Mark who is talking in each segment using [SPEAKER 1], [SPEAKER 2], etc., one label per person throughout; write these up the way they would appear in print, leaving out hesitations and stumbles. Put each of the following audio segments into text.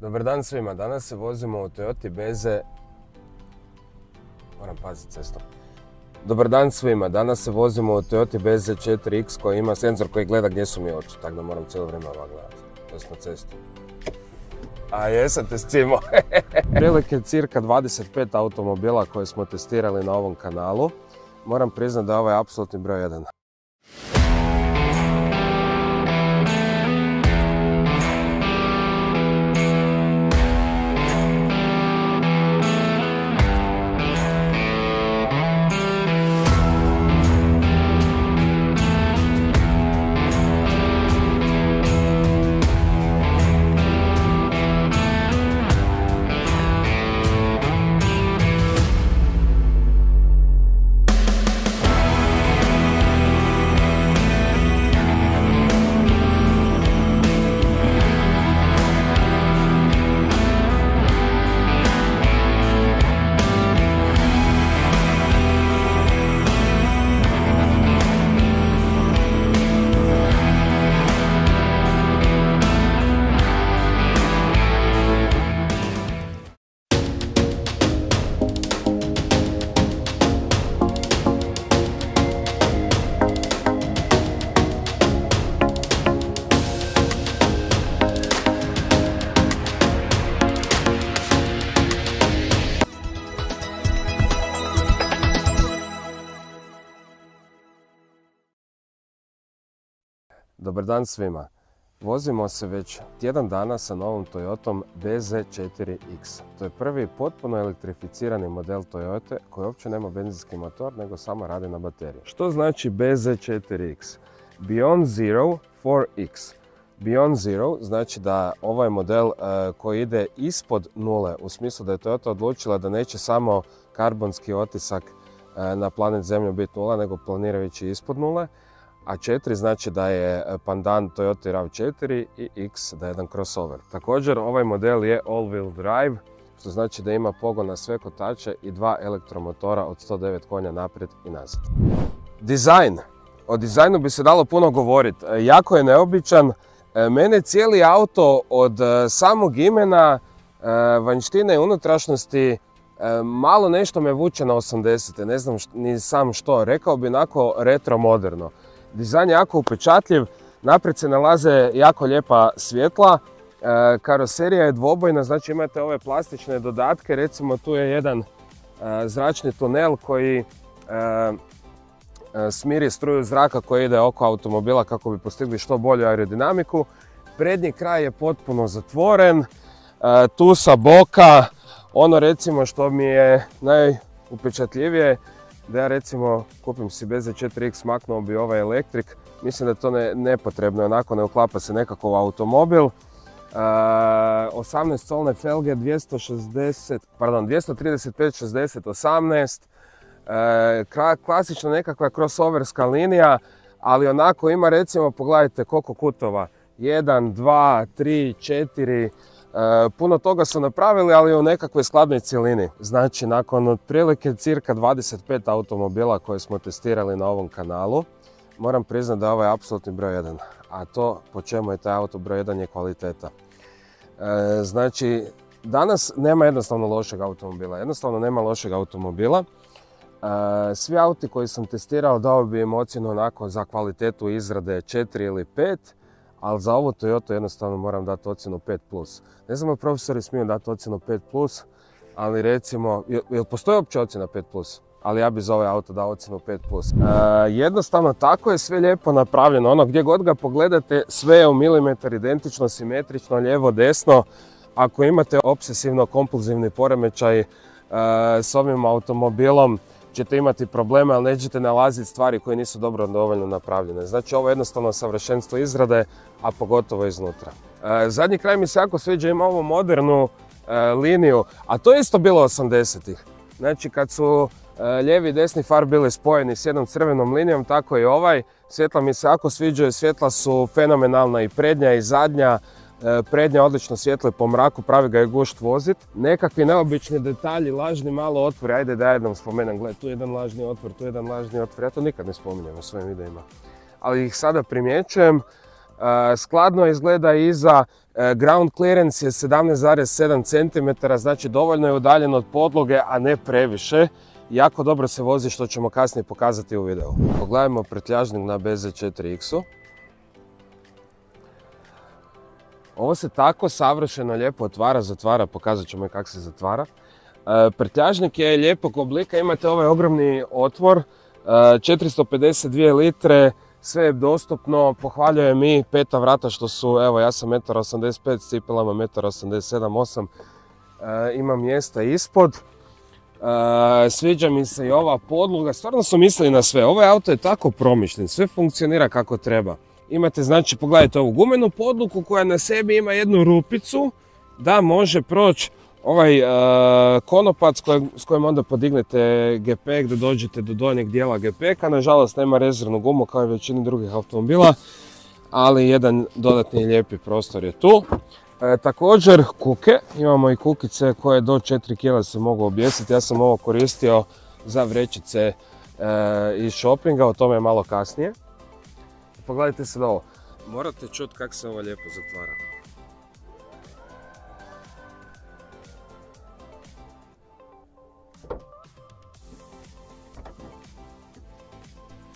[SPEAKER 1] Dobar dan svima, danas se vozimo u Toyoti Beze. Moram paziti cestom. Dobar dan svima, danas se vozimo u Toyoti Beze 4X koji ima senzor koji gleda gdje su mi oči, tako da moram cijelo vrijeme ovak gledati. To je na cestu. A jesam te scimo. Prilike cirka 25 automobila koje smo testirali na ovom kanalu. Moram priznati da je ovaj apsolutni broj 1. Dobar dan svima. Vozimo se već tjedan dana sa novom Toyotom BZ4X. To je prvi potpuno elektrificirani model Toyote koji uopće nema benzinski motor nego samo radi na bateriju. Što znači BZ4X? Beyond Zero 4X. Beyond Zero znači da ovaj model koji ide ispod nule, u smislu da je Toyota odlučila da neće samo karbonski otisak na planet Zemlju biti nula, nego planira ići ispod nule. A 4 znači da je pandan Toyota RAV4 i X da je jedan crossover. Također ovaj model je all-wheel drive, što znači da ima pogon na sve kotače i dva elektromotora od 109 konja naprijed i nazad. Dizajn. O dizajnu bi se dalo puno govoriti. Jako je neobičan. Mene cijeli auto od samog imena, vanjštine i unutrašnjosti malo nešto me vuče na 80-te. Ne znam ni sam što. Rekao bi onako retro moderno. Dizajn je jako upečatljiv, naprijed se nalaze jako lijepa svjetla, karoserija je dvobojna, znači imate ove plastične dodatke, recimo tu je jedan zračni tunel koji smiri struju zraka koja ide oko automobila kako bi postigli što bolju aerodinamiku. Prednji kraj je potpuno zatvoren, tu sa boka, ono recimo što mi je najupečatljivije, da ja recimo kupim si BZ4X, maknuo bi ovaj elektrik, mislim da je to nepotrebno, onako ne uklapa se nekako u automobil. 18 solne felge, 235/60, 18, klasična nekakva crossoverska linija, ali onako ima recimo, pogledajte koliko kutova, 1, 2, 3, 4, puno toga su napravili, ali u nekakvoj skladnoj cjelini. Znači, nakon otprilike cirka 25 automobila koje smo testirali na ovom kanalu, moram priznati da je ovaj apsolutni broj 1. A to po čemu je taj auto broj 1 je kvaliteta. Znači, danas nema jednostavno lošeg automobila. Jednostavno nema lošeg automobila. Svi auti koji sam testirao dao bi im ocjenu onako za kvalitetu izrade 4 ili 5. Ali za ovu Toyota jednostavno moram dati ocjenu 5+. Ne znam, profesori smiju dati ocjenu 5+, ali recimo, jel postoji uopće ocjena 5+? Ali ja bi za ovaj auto dao ocjenu 5+. Jednostavno tako je sve lijepo napravljeno. Ono gdje god ga pogledate, sve je u milimetar identično, simetrično, lijevo, desno. Ako imate obsesivno-kompulzivni poremećaj s ovim automobilom, ćete imati probleme, ali nećete nalaziti stvari koje nisu dobro dovoljno napravljene. Znači ovo je jednostavno savršenstvo izrade, a pogotovo iznutra. Zadnji kraj mi se jako sviđa, ima ovu modernu liniju, a to je isto bilo 80-ih. Znači kad su lijevi i desni far bili spojeni s jednom crvenom linijom, tako i ovaj. Svjetla mi se jako sviđaju, svjetla su fenomenalna i prednja i zadnja. Prednja odlično svijetli po mraku, pravi ga je gušt vozit. Nekakvi neobični detalji, lažni malo otvori, ajde da jednom spomenem, gledaj, tu je jedan lažni otvor, tu je jedan lažni otvor, ja to nikad ne spominjem u svojim videima. Ali ih sada primjećujem. Skladno izgleda iza, Ground clearance je 17,7 cm, znači dovoljno je udaljen od podloge, a ne previše. Jako dobro se vozi, što ćemo kasnije pokazati u videu. Pogledajmo prtljažnik na BZ4X-u. Ovo se tako savršeno lijepo otvara, zatvara, pokazat ćemo i kako se zatvara. Prtljažnik je lijepog oblika, imate ovaj ogromni otvor, 452 litre, sve je dostupno, pohvaljujem i peta vrata što su, evo ja sam 1,85 m, s cipelama 1,87-8 m, ima mjesta ispod. Sviđa mi se i ova podloga, stvarno su mislili na sve, ovaj auto je tako promišljen, sve funkcionira kako treba. Imate, znači, pogledajte ovu gumenu podlogu koja na sebi ima jednu rupicu da može proći ovaj konopac s kojim onda podignete gepek da dođete do donjeg dijela gepeka. Nažalost nema rezervnu gumu kao i većini drugih automobila, ali jedan dodatni lijepi prostor je tu. Također kuke, imamo i kukice koje do 4 kg se mogu objesiti. Ja sam ovo koristio za vrećice iz shoppinga, o tome je malo kasnije. Pogledajte sad ovo, morate čuti kako se ovo lijepo zatvara.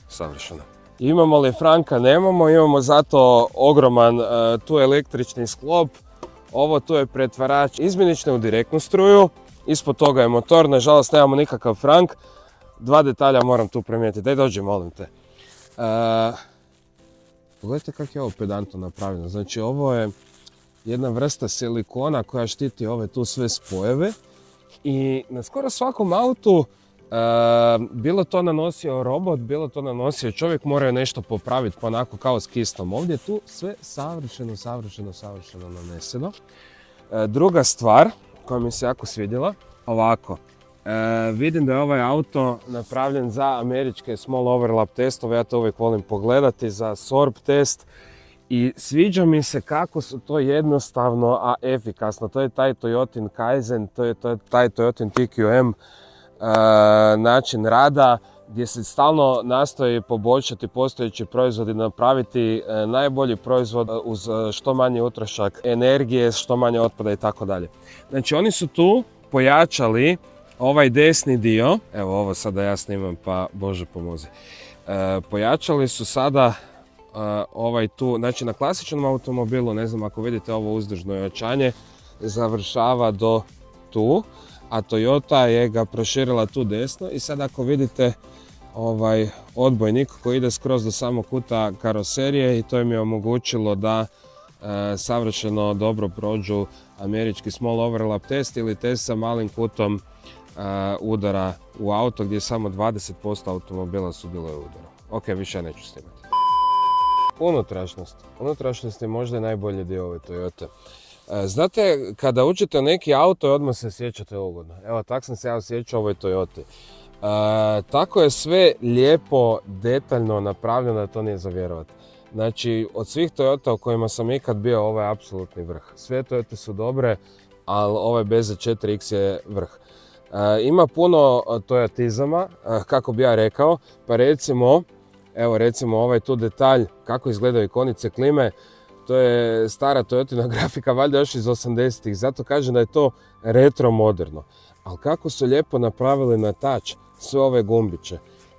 [SPEAKER 1] Savršeno. Imamo li franka? Nemamo, imamo zato ogroman tu električni sklop. Ovo tu je pretvarač izmjenične u direktnu struju, ispod toga je motor, nažalost nemamo nikakav frank. Dva detalja moram tu primijetiti, daj dođi molim te. Pogledajte kako je ovo pedantno napravljeno, znači ovo je jedna vrsta silikona koja štiti ove tu sve spojeve i na skoro svakom autu bilo to nanosio robot, bilo to nanosio čovjek, morao je nešto popraviti pa onako kao s kistom. Ovdje je tu sve savršeno naneseno. Druga stvar koja mi se jako svidjela, ovako. Vidim da je ovaj auto napravljen za američke small overlap testove, ja to uvijek volim pogledati, za SORB test. I sviđa mi se kako su to jednostavno, a efikasno. To je taj Toyotin Kaizen, to je taj Toyotin TQM način rada gdje se stalno nastoji poboljšati postojeći proizvod i napraviti najbolji proizvod uz što manji utrošak energije, što manje otpada i tako dalje. Znači oni su tu pojačali ovaj desni dio, evo ovo sada ja snimam pa Bože pomozi. Pojačali su sada ovaj tu, znači na klasičnom automobilu, ne znam ako vidite ovo uzdužno ojačanje, završava do tu, a Toyota je ga proširila tu desno i sad ako vidite ovaj odbojnik koji ide skroz do samog kuta karoserije i to im je omogućilo da savršeno dobro prođu američki small overlap test ili test sa malim kutom udara u auto gdje samo 20% automobila sudjeluje u udaru. Ok, više neću snimati. Unutrašnjost. Unutrašnjost je možda najbolji dio ove Toyote. Znate, kada uđete u neki auto, odmah se sjećate ugodno. Evo, tak sam se ja osjećao u ovoj Toyoti. Tako je sve lijepo, detaljno napravljeno da to nije za vjerovat. Znači, od svih Toyota u kojima sam ikad bio, ovo je apsolutni vrh. Sve Toyote su dobre, ali ovaj BZ4X je vrh. Ima puno Toyotizama, kako bi ja rekao, pa recimo, evo recimo ovaj tu detalj, kako izgledaju ikonice klime, to je stara Toyotina grafika, valjda još iz 80-ih, zato kažem da je to retro moderno. Ali kako su lijepo napravili na touch sve ove gumbiće.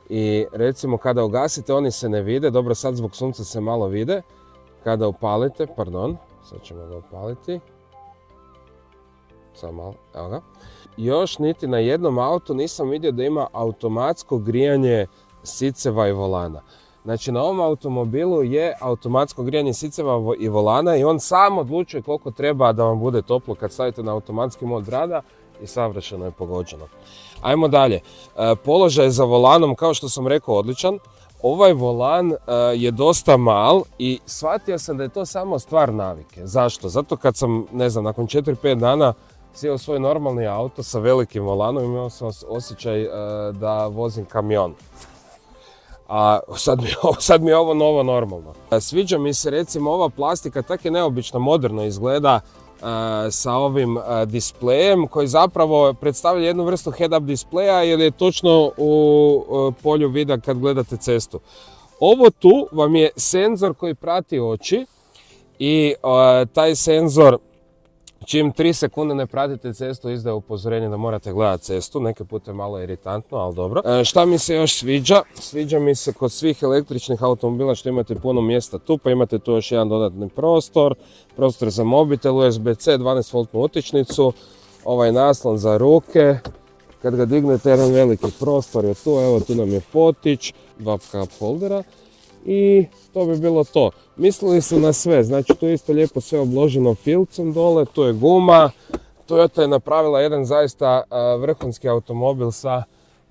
[SPEAKER 1] I recimo kada ugasite oni se ne vide, dobro sad zbog sunca se malo vide. Kada upalite, pardon, sad ćemo ga upaliti. Samo malo, evo ga. Još niti na jednom autu nisam vidio da ima automatsko grijanje siceva i volana. Znači na ovom automobilu je automatsko grijanje siceva i volana i on sam odlučuje koliko treba da vam bude toplo kad stavite na automatski mod rada i savršeno je pogođeno. Ajmo dalje. Položaj za volanom, kao što sam rekao, odličan. Ovaj volan je dosta mal i shvatio sam da je to samo stvar navike. Zašto? Zato kad sam, ne znam, nakon 4-5 dana sjeo svoj normalni auto sa velikim volanom, imao sam osjećaj da vozim kamion. A sad mi je ovo novo normalno. Sviđa mi se recimo ova plastika, tak je neobično moderno izgleda sa ovim displejem koji zapravo predstavlja jednu vrstu head-up displeja jer je točno u polju vida kad gledate cestu. Ovo tu vam je senzor koji prati oči i taj senzor čim 3 sekunde ne pratite cestu izdaje upozorenje da morate gledati cestu, neke pute malo iritantno, ali dobro. Šta mi se još sviđa? Sviđa mi se kod svih električnih automobila što imate puno mjesta tu, pa imate tu još jedan dodatni prostor za mobitel, USB-C, 12V utičnicu, ovaj naslon za ruke. Kad ga dignete, jedan veliki prostor je tu, evo tu nam je fotić, 2 cup holdera i to bi bilo to. Mislili su na sve, znači tu je isto lijepo sve obloženo filcom dole, tu je guma. Toyota je napravila jedan zaista vrhunski automobil sa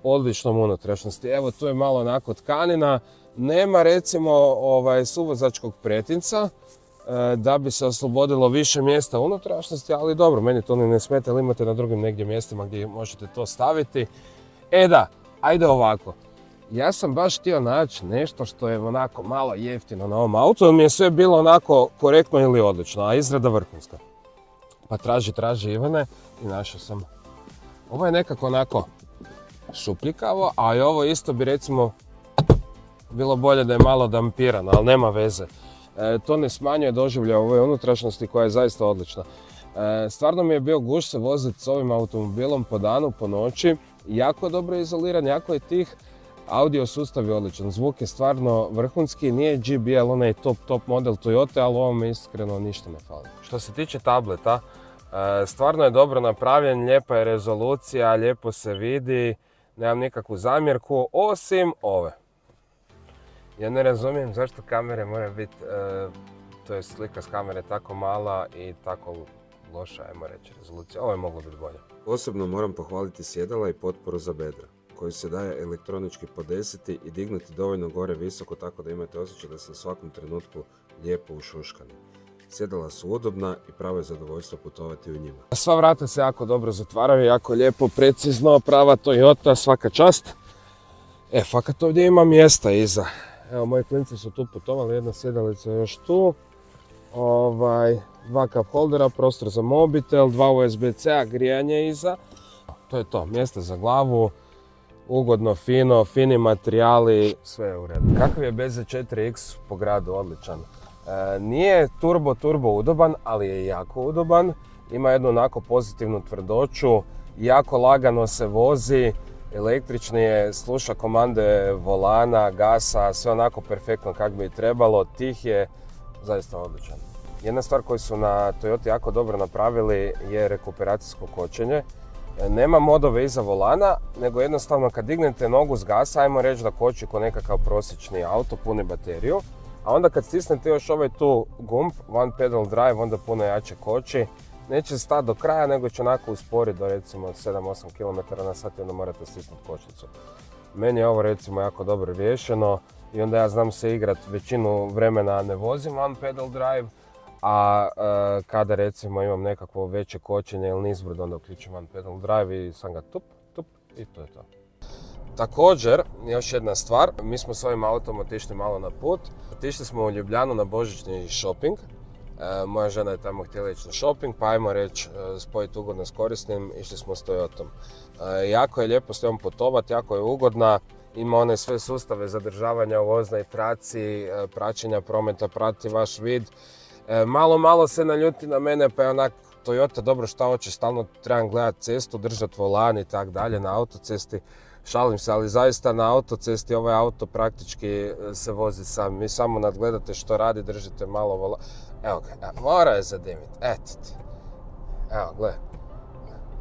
[SPEAKER 1] odličnom unutrašnjosti. Evo tu je malo onako tkanina, nema recimo suvozačkog pretinca da bi se oslobodilo više mjesta unutrašnjosti, ali dobro, meni to ne smeta, ali imate na drugim negdje mjestima gdje možete to staviti. Da, ajde ovako. Ja sam baš htio naći nešto što je onako malo jeftino na ovom autu, jer mi je sve bilo onako korektno ili odlično, a izrada vrhunska. Pa traži Ivane i našao sam. Ovo je nekako onako šupljikavo, a i ovo isto bi recimo bilo bolje da je malo dampirano, ali nema veze. To ne smanjuje doživljaj ove unutrašnjosti koja je zaista odlična. Stvarno mi je bio gušt se voziti s ovim automobilom po danu, po noći. Jako dobro izoliran, jako je tih. Audio sustav je odličan, zvuk je stvarno vrhunski, nije JBL onaj top model Toyota, ali ovome iskreno ništa ne fali. Što se tiče tableta, stvarno je dobro napravljen, lijepa je rezolucija, lijepo se vidi, nemam nikakvu zamjerku, osim ove. Ja ne razumijem zašto kamere mora biti, to je slika s kamere tako mala i tako loša, ajmo reći, rezolucija. Ovo je moglo biti bolje.
[SPEAKER 2] Posebno moram pohvaliti sjedala i potporu za bedra, koji se daje elektronički podesiti i dignuti dovoljno gore visoko tako da imate osjećaj da ste u svakom trenutku lijepo ušuškani. Sjedala su udobna i pravo je zadovoljstvo putovati u njima.
[SPEAKER 1] Sva vrata se jako dobro zatvaraju, jako lijepo, precizno, prava Toyota, svaka čast. Fakat ovdje ima mjesta iza. Evo, moji klinci su tu putovali, jedna sjedalica je još tu. 2 cup holdera, prostor za mobitel, 2 USB-C-a, grijanje iza. To je to, mjesta za glavu. Ugodno, fino, fini materijali, sve je u redu. Kakav je BZ4X po gradu? Odličan. Nije turbo udoban, ali je jako udoban. Ima jednu onako pozitivnu tvrdoću, jako lagano se vozi, električni je, sluša komande volana, gasa, sve onako perfektno kako bi i trebalo, tih je, zaista odličan. Jedna stvar koju su na Toyota jako dobro napravili je rekuperacijsko kočenje. Nema modove iza volana, nego jednostavno kad dignete nogu s gasa, ajmo reći da koči ko nekakav prosječni auto, puni bateriju. A onda kad stisnete još ovaj tu gumb, one pedal drive, onda puno jače koči. Neće stati do kraja, nego će onako usporiti do recimo 7-8 km/h i onda morate stisnuti kočnicu. Meni je ovo recimo jako dobro riješeno i onda ja znam se igrat većinu vremena ne vozim one pedal drive, a kada recimo imam nekakvo veće kočenje ili nizbrdo, onda uključim one pedal drive i sam ga tup i to je to. Također, još jedna stvar, mi smo s ovim autom otišli malo na put. Otišli smo u Ljubljanu na božićni shopping. Moja žena je tamo htjela ići na shopping, pa ajmo reći spojiti ugodno s korisnim, išli smo s Toyotom. Jako je lijepo s njom putovati, jako je ugodna. Ima one sve sustave zadržavanja u voznoj traci, praćenja prometa, prati vaš vid. Malo se naljuti na mene, pa je onak Toyota dobro šta hoće, stalno trebam gledati cestu, držati volan i tak dalje na autocesti. Šalim se, ali zaista na autocesti ovaj auto praktički se vozi sam. Vi samo nadgledate što radi, držite malo volan. Evo ga, mora je zadimiti, eto ti. Evo, gledaj.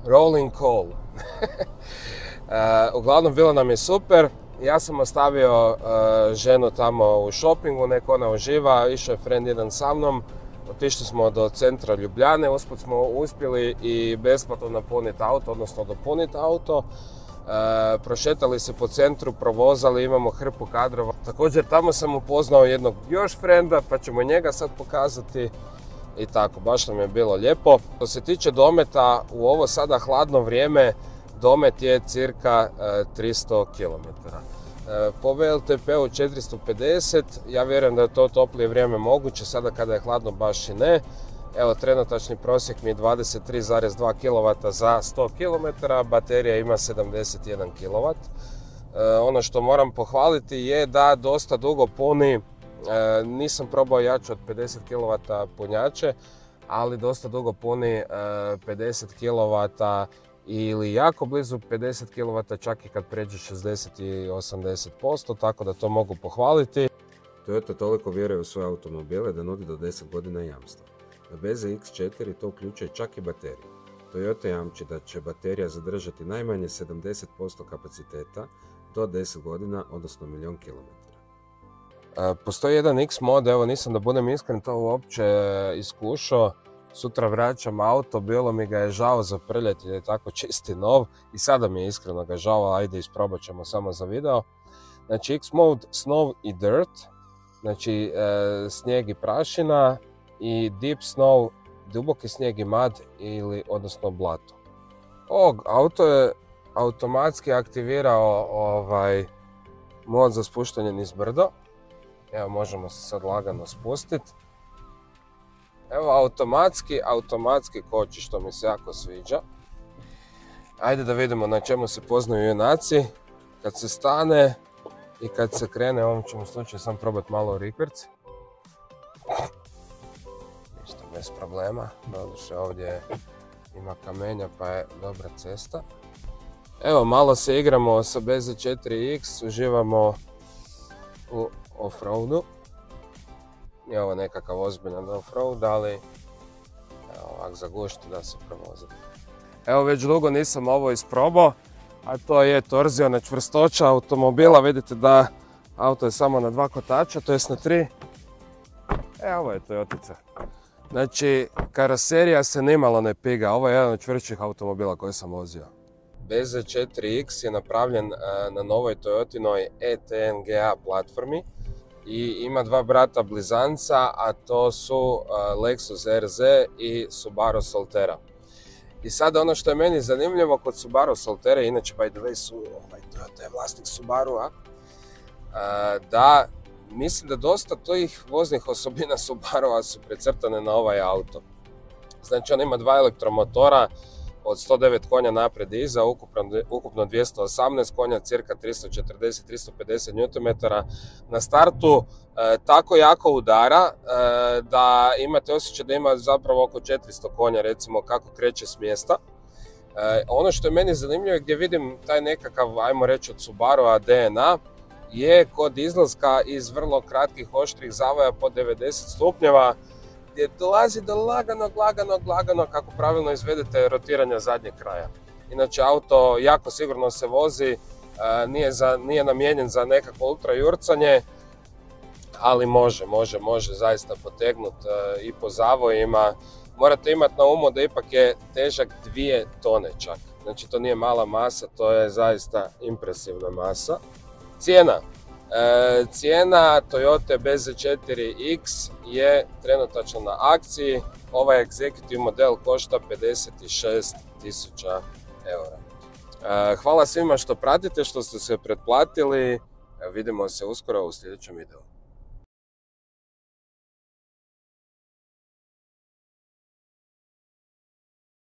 [SPEAKER 1] Rolling call. Uglavnom, bilo nam je super. Ja sam ostavio ženu tamo u shoppingu, nek ona uživa, išao je friend jedan sa mnom. Otišli smo do centra Ljubljane, usput smo uspjeli i besplatno napuniti auto, odnosno dopuniti auto. Prošetali se po centru, provozali, imamo hrpu kadrova. Također tamo sam upoznao jednog još frenda, pa ćemo njega sad pokazati. I tako, baš nam je bilo lijepo. Što se tiče dometa, u ovo sada hladno vrijeme, domet je cirka 300 km. Po VLTP-u 450, ja vjerujem da je to toplije vrijeme moguće, sada kada je hladno baš i ne. Evo, trenutačni prosjek mi je 23,2 kW za 100 km, baterija ima 71 kW. Ono što moram pohvaliti je da dosta dugo puni Nisam probao jače od 50 kW punjače, ali dosta dugo puni 50 kW ili jako blizu 50 kW, čak i kad pređe 60 i 80%, tako da to mogu pohvaliti.
[SPEAKER 2] Toyota toliko vjeruje u svoje automobile da nudi do 10 godina jamstva. Na BZ-X4 to uključuje čak i bateriju. Toyota jamči da će baterija zadržati najmanje 70% kapaciteta do 10 godina, odnosno 1.000.000 km.
[SPEAKER 1] Postoji jedan X mod, evo nisam da budem iskren to uopće iskušao. Sutra vraćam auto, bilo mi ga je žao zaprljati jer je tako čisti nov i sada mi je iskreno ga žao, ajde isprobat ćemo samo za video. Znači X mode snow i dirt, znači snijeg i prašina, i deep snow, duboki snijeg i mud ili odnosno blato. Auto je automatski aktivirao mod za spuštanje niz brdo. Evo možemo se sad lagano spustiti. Evo automatski koči, što mi se jako sviđa. Ajde da vidimo na čemu se poznaju junaci. Kad se stane i kad se krene, u ovom ćemo slučaju sam probati malo rikverc. Ništa bez problema, doduše ovdje ima kamenja pa je dobra cesta. Evo malo se igramo sa BZ4X, uživamo u offroadu. Nije ovo nekakav ozbiljan offroad, ali ovak zagušti da se provoziti. Evo već dugo nisam ovo isprobao, a to je torziona čvrstoća automobila. Vidite da auto je samo na 2 kotača, to jest na 3. Ovo je Toyotica. Znači, karoserija se nimalo ne piga, ovo je jedan od čvršćih automobila koje sam vozio. BZ4X je napravljen na novoj Toyotinoj ETNGA platformi i ima 2 brata blizanca, a to su Lexus RZ i Subaru Solterra. I sad ono što je meni zanimljivo kod Subaru Solterra, inače by the way Toyota je vlasnik Subarua, da mislim da dosta tih voznih osobina Subarua su precrtane na ovaj auto. Znači on ima 2 elektromotora od 109 konja naprijed i iza, ukupno 218 konja, cirka 340-350 Nm. Na startu tako jako udara da imate osjećaj da ima zapravo oko 400 konja, recimo kako kreće s mjesta. Ono što je meni zanimljivo gdje vidim taj nekakav, ajmo reći od Subarua DNA, je kod izlaska iz vrlo kratkih oštrih zavoja po 90 stupnjeva, gdje dolazi do laganog, kako pravilno izvedete, rotiranja zadnjeg kraja. Inače, auto jako sigurno se vozi, nije namijenjen za nekako ultra jurcanje, ali može zaista potegnuti i po zavojima. Morate imati na umu da ipak je težak 2 tone čak. Znači, to nije mala masa, to je zaista impresivna masa. Cijena Toyota BZ4X je trenutačno na akciji. Ovaj Executive model košta 56.000 eura. Hvala svima što pratite, što ste se pretplatili. Vidimo se uskoro u sljedećem videu.